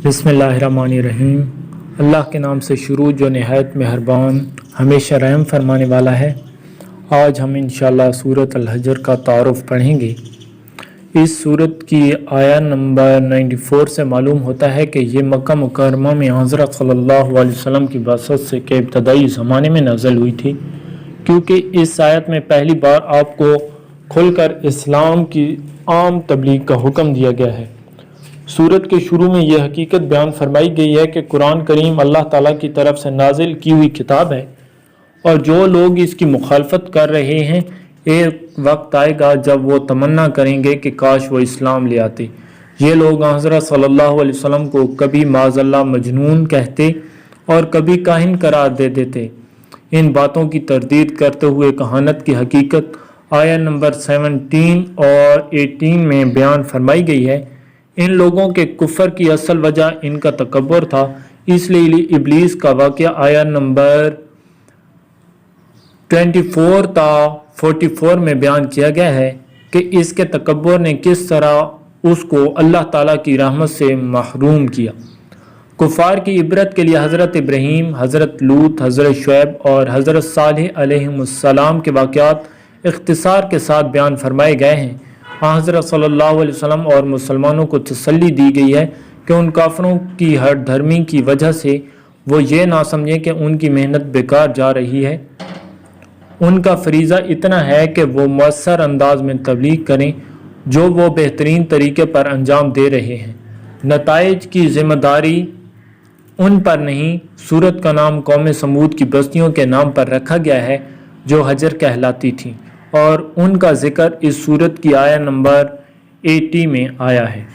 बिस्मिल्लाहिर्रहमानिर्रहीम। अल्लाह के नाम से शुरू जो नहायत मेहरबान हमेशा रहम फरमाने वाला है। आज हम इंशाअल्लाह सूरत अल-हजर का तारुफ़ पढ़ेंगे। इस सूरत की आया नंबर 94 से मालूम होता है कि ये मक्का मुकर्रमा में हज़रत सल्लल्लाहु अलैहि वसल्लम की बअसत से के इब्तदाई ज़माने में नाज़िल हुई थी, क्योंकि इस आयत में पहली बार आपको खुलकर इस्लाम की आम तबलीग का हुक्म दिया गया है। सूरत के शुरू में यह हकीकत बयान फरमाई गई है कि कुरान करीम अल्लाह ताला की तरफ से नाजिल की हुई किताब है और जो लोग इसकी मुखालफत कर रहे हैं एक वक्त आएगा जब वो तमन्ना करेंगे कि काश वो इस्लाम ले आते। ये लोग हज़रत सल्लल्लाहु अलैहि वसल्लम को कभी माज़अल्लाह मजनून कहते और कभी काहिन करार दे देते। इन बातों की तरदीद करते हुए कहानत की हकीकत आया नंबर 17 और 18 में बयान फरमाई गई है। इन लोगों के कुफर की असल वजह इनका तकब्बुर था, इसलिए इब्लीस का वाक़या आया नंबर 24 ता 44 में बयान किया गया है कि इसके तकब्बुर ने किस तरह उसको अल्लाह ताला की रहमत से महरूम किया। कुफार की इबरत के लिए हज़रत इब्राहीम, हज़रत लूत, हज़रत शुएब और हज़रत सालेह अलैहिमुस्सलाम के वाक़यात इख्तिसार के साथ बयान फरमाए गए हैं। हज़रत सल्लल्लाहु अलैहि वसल्लम और मुसलमानों को तसल्ली दी गई है कि उन काफरों की हर धर्मी की वजह से वो ये ना समझें कि उनकी मेहनत बेकार जा रही है। उनका फरीज़ा इतना है कि वो मौसर अंदाज में तबलीग करें जो वो बेहतरीन तरीके पर अंजाम दे रहे हैं। नताइज की ज़िम्मेदारी उन पर नहीं। सूरत का नाम कौम समूद की बस्तियों के नाम पर रखा गया है जो हजर कहलाती थीं और उनका जिक्र इस सूरत की आया नंबर 80 में आया है।